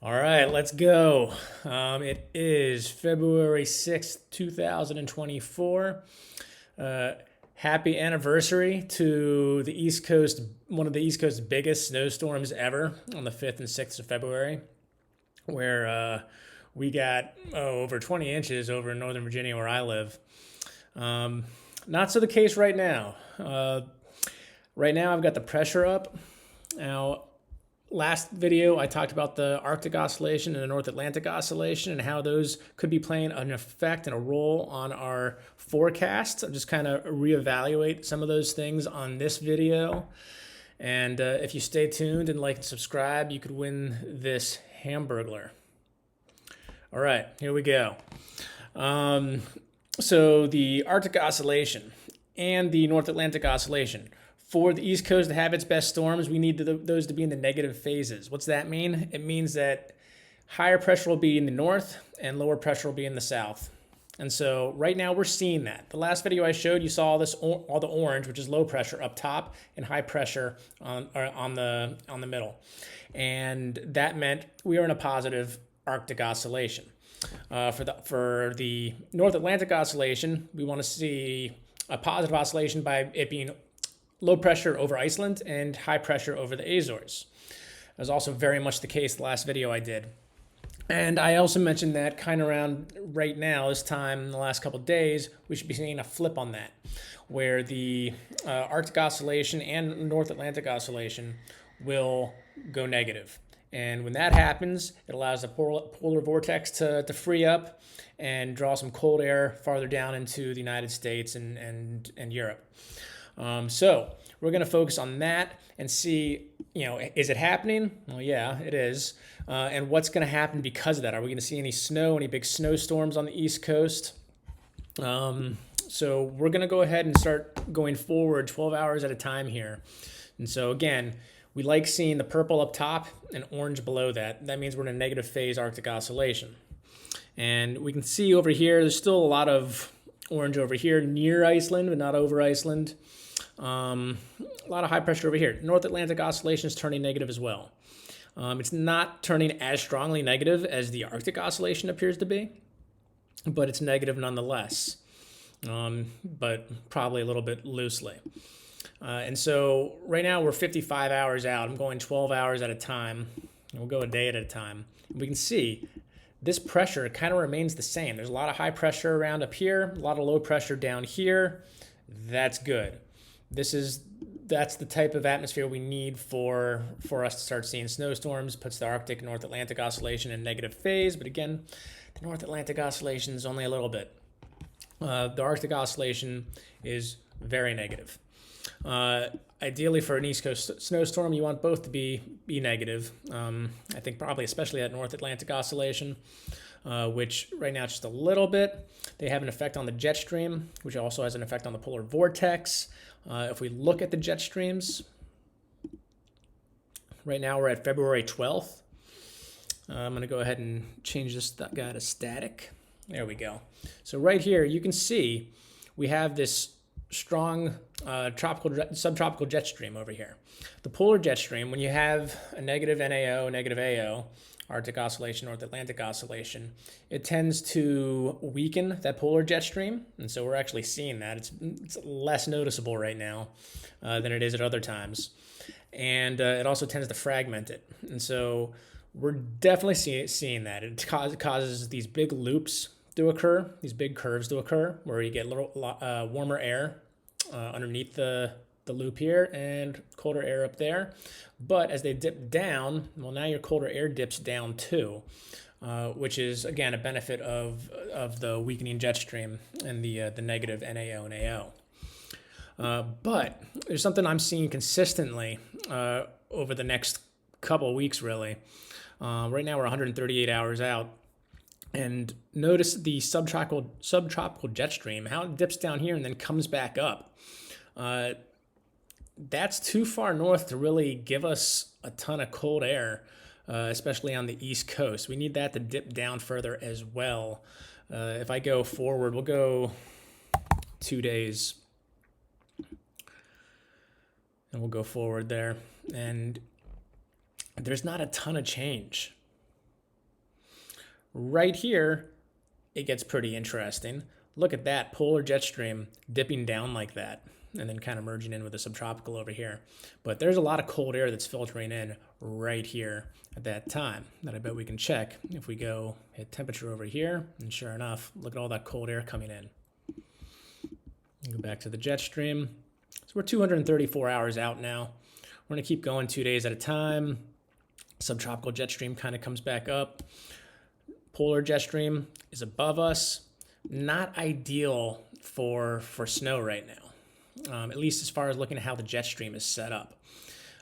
All right, let's go. It is February 6th, 2024. Uh, Happy anniversary to the East Coast, one of the East Coast's biggest snowstorms ever on the 5th and 6th of February, where we got over 20 inches over in Northern Virginia where I live. Um, Not so the case right now. Right now, I've got the pressure up. Now, last video, I talked about the Arctic Oscillation and the North Atlantic Oscillation and how those could be playing an effect and a role on our forecasts. I'm just kind of reevaluate some of those things on this video. And if you stay tuned and like and subscribe, you could win this hamburgler. All right, here we go. So the Arctic Oscillation and the North Atlantic Oscillation. For the East Coast to have its best storms, we need those to be in the negative phases. What's that mean? It means that higher pressure will be in the north and lower pressure will be in the south. And so right now we're seeing that. The last video I showed, you saw all the orange, which is low pressure up top, and high pressure on the middle. And that meant we are in a positive Arctic oscillation. For the North Atlantic oscillation, we want to see a positive oscillation by it being low pressure over Iceland and high pressure over the Azores. That was also very much the case the last video I did. And I also mentioned that kind of around right now, this time in the last couple of days, we should be seeing a flip on that, where the Arctic oscillation and North Atlantic oscillation will go negative. And when that happens, it allows the polar vortex to free up and draw some cold air farther down into the United States and Europe. So we're going to focus on that and see, is it happening? Well, yeah, it is. And what's going to happen because of that? Are we going to see any snow, any big snowstorms on the East Coast? So we're going to go ahead and start going forward 12 hours at a time here. And so again, we like seeing the purple up top and orange below that. That means we're in a negative phase Arctic oscillation. And we can see over here, there's still a lot of orange over here near Iceland, but not over Iceland. A lot of high pressure over here. North Atlantic oscillation is turning negative as well. It's not turning as strongly negative as the Arctic oscillation appears to be, but it's negative nonetheless, but probably a little bit loosely. And so right now we're 55 hours out. I'm going 12 hours at a time. We'll go a day at a time. We can see this pressure kind of remains the same. There's a lot of high pressure around up here, a lot of low pressure down here. That's good. That's the type of atmosphere we need for us to start seeing snowstorms. Puts the Arctic and North Atlantic oscillation in negative phase, but again, the North Atlantic oscillation is only a little bit. The Arctic oscillation is very negative. Ideally, for an East Coast snowstorm, you want both to be negative. I think probably especially that North Atlantic oscillation, which right now it's just a little bit. They have an effect on the jet stream, which also has an effect on the polar vortex. If we look at the jet streams, right now we're at February 12th. I'm going to go ahead and change this guy to static. There we go. So right here, you can see we have this strong subtropical jet stream over here. The polar jet stream, when you have a negative NAO, negative AO, Arctic oscillation, North Atlantic oscillation, it tends to weaken that polar jet stream. And so we're actually seeing that. It's less noticeable right now than it is at other times. And it also tends to fragment it. And so we're definitely seeing that. It causes these big loops to occur, these big curves to occur, where you get a little warmer air underneath the loop here and colder air up there. But as they dip down, well, now your colder air dips down too, which is, again, a benefit of the weakening jet stream and the negative NAO and AO. But there's something I'm seeing consistently over the next couple of weeks, really. Right now we're 138 hours out. And notice the subtropical jet stream, how it dips down here and then comes back up. That's too far north to really give us a ton of cold air, especially on the East Coast. We need that to dip down further as well. If I go forward, we'll go 2 days. And we'll go forward there. And there's not a ton of change. right here, it gets pretty interesting. Look at that polar jet stream dipping down like that and then kind of merging in with the subtropical over here. But there's a lot of cold air that's filtering in right here at that time that I bet we can check if we go hit temperature over here. And sure enough, look at all that cold air coming in. Go back to the jet stream. So we're 234 hours out now. We're going to keep going 2 days at a time. Subtropical jet stream kind of comes back up. Polar jet stream is above us. Not ideal for snow right now, at least as far as looking at how the jet stream is set up.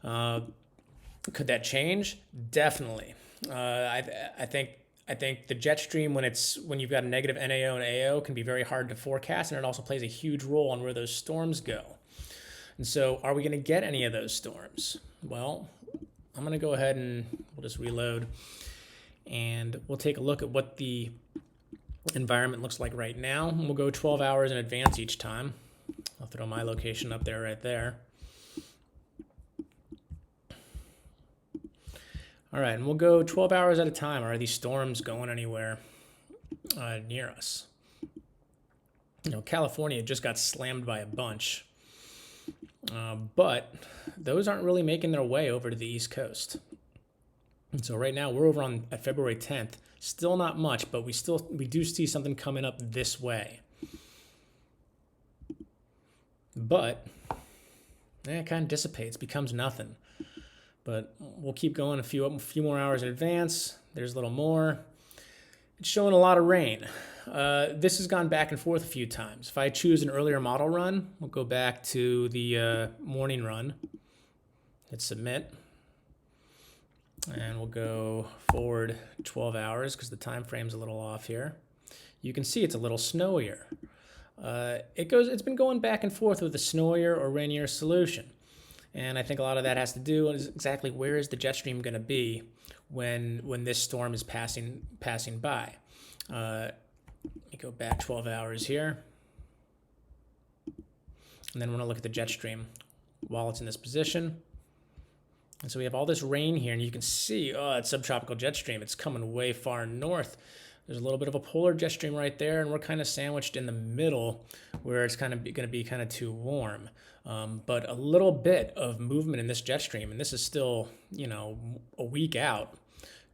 Could that change? Definitely. I think the jet stream, when you've got a negative NAO and AO, can be very hard to forecast, and it also plays a huge role on where those storms go. And so, are we going to get any of those storms? Well, I'm going to go ahead and we'll just reload, and we'll take a look at what the environment looks like right now. And we'll go 12 hours in advance each time. I'll throw my location up there right there. All right, and we'll go 12 hours at a time. Are these storms going anywhere near us? California just got slammed by a bunch, but those aren't really making their way over to the East Coast. And so right now we're over at February 10th. Still not much, but we do see something coming up this way. But it kind of dissipates, becomes nothing. But we'll keep going a few more hours in advance. There's a little more. It's showing a lot of rain. This has gone back and forth a few times. If I choose an earlier model run, we'll go back to the morning run. Hit submit. And we'll go forward 12 hours because the time frame's a little off here. You can see it's a little snowier. It's been going back and forth with a snowier or rainier solution. And I think a lot of that has to do with exactly where is the jet stream going to be when this storm is passing by. Let me go back 12 hours here. And then we're going to look at the jet stream while it's in this position. And so we have all this rain here, and you can see, it's subtropical jet stream. It's coming way far north. There's a little bit of a polar jet stream right there, and we're kind of sandwiched in the middle where it's kind of going to be kind of too warm. But a little bit of movement in this jet stream, and this is still, a week out,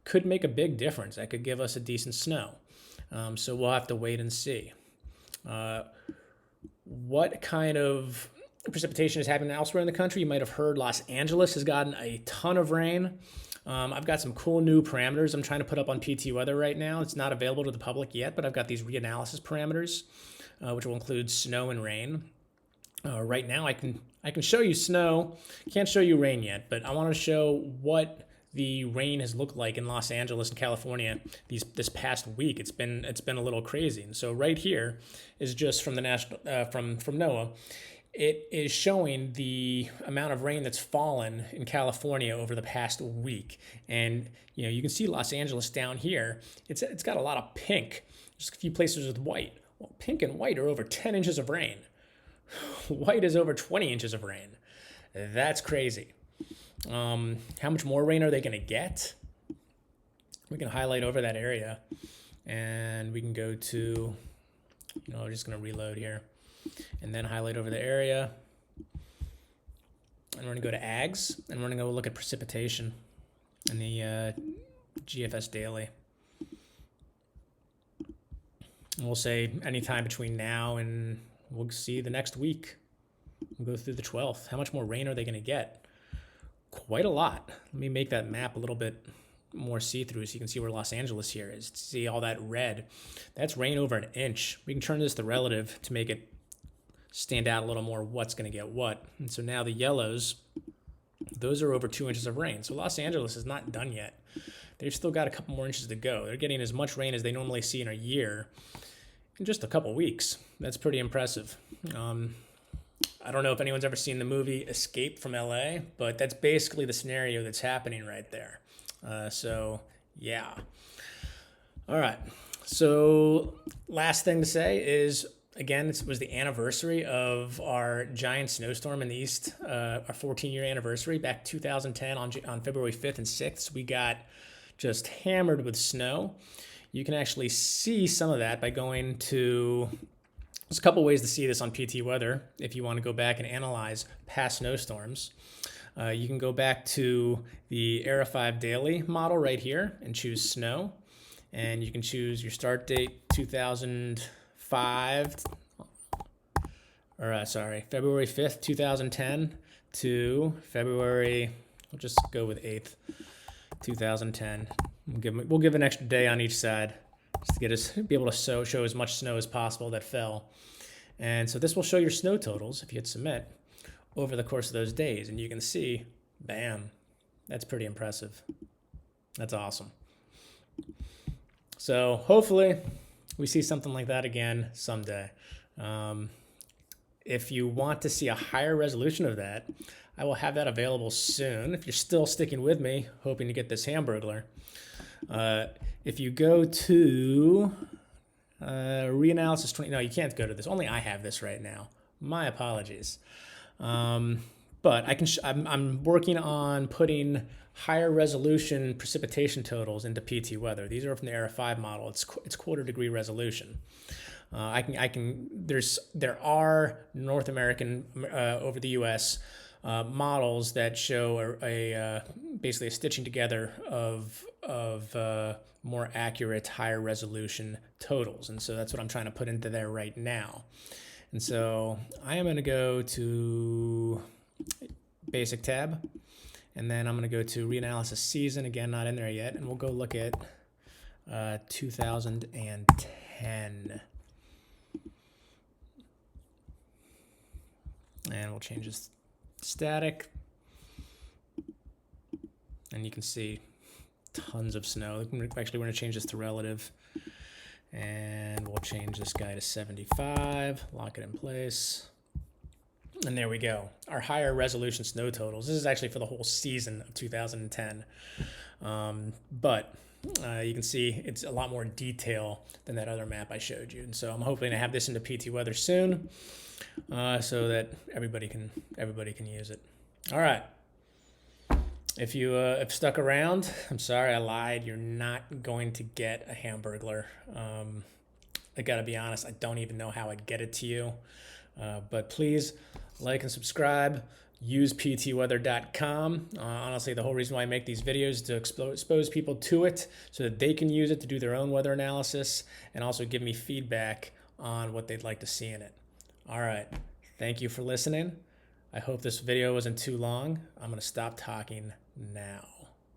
could make a big difference. That could give us a decent snow. So we'll have to wait and see. What kind of precipitation is happening elsewhere in the country? You might have heard Los Angeles has gotten a ton of rain. I've got some cool new parameters I'm trying to put up on PT Weather right now. It's not available to the public yet, but I've got these reanalysis parameters, which will include snow and rain. Right now, I can show you snow. Can't show you rain yet, but I want to show what the rain has looked like in Los Angeles and California this past week. It's been a little crazy. And so right here is just from the national from NOAA. It is showing the amount of rain that's fallen in California over the past week. And, you can see Los Angeles down here. It's got a lot of pink, just a few places with white. Well, pink and white are over 10 inches of rain. White is over 20 inches of rain. That's crazy. How much more rain are they going to get? We can highlight over that area, and we can go to, I'm just going to reload here. And then highlight over the area. And we're going to go to ags, and we're going to go look at precipitation in the GFS daily. And we'll say anytime between now and we'll see the next week. We'll go through the 12th. How much more rain are they going to get? Quite a lot. Let me make that map a little bit more see-through so you can see where Los Angeles here is. See all that red? That's rain over an inch. We can turn this to relative to make it stand out a little more what's going to get what. And so now the yellows, those are over 2 inches of rain. So Los Angeles is not done yet. They've still got a couple more inches to go. They're getting as much rain as they normally see in a year in just a couple weeks. That's pretty impressive. I don't know if anyone's ever seen the movie Escape from LA, but that's basically the scenario that's happening right there. So, yeah. All right. So last thing to say is, again, it was the anniversary of our giant snowstorm in the East, our 14-year anniversary back 2010 on February 5th and 6th. We got just hammered with snow. you can actually see some of that by going to, there's a couple ways to see this on PT Weather if you want to go back and analyze past snowstorms. You can go back to the Era 5 Daily model right here and choose snow. And you can choose your start date 2005, or February 5th, 2010 to February, we'll just go with 8th, 2010. We'll give an extra day on each side just to get us, be able to show as much snow as possible that fell. And so this will show your snow totals if you hit submit over the course of those days. And you can see, bam, that's pretty impressive. That's awesome. So hopefully we see something like that again someday. If you want to see a higher resolution of that, I will have that available soon. If you're still sticking with me, hoping to get this hamburgler, if you go to reanalysis 20, no, you can't go to this. Only I have this right now. My apologies. But I'm working on putting higher resolution precipitation totals into PT Weather. These are from the Era 5 model. It's quarter degree resolution. There are North American over the U.S. Models that show basically a stitching together of more accurate, higher resolution totals, and so that's what I'm trying to put into there right now. And so I am going to go to Basic tab, and then I'm going to go to Reanalysis Season, again, not in there yet, and we'll go look at 2010. And we'll change this static, and you can see tons of snow. Actually, we're going to change this to relative, and we'll change this guy to 75, lock it in place. And there we go. Our higher resolution snow totals. This is actually for the whole season of 2010. But you can see it's a lot more detail than that other map I showed you. And so I'm hoping to have this into PT Weather soon so that everybody can use it. All right. If you have stuck around, I'm sorry I lied. You're not going to get a hamburgler. I got to be honest, I don't even know how I'd get it to you. But please like and subscribe. Use ptweather.com. Honestly, the whole reason why I make these videos is to expose people to it so that they can use it to do their own weather analysis and also give me feedback on what they'd like to see in it. All right. Thank you for listening. I hope this video wasn't too long. I'm going to stop talking now.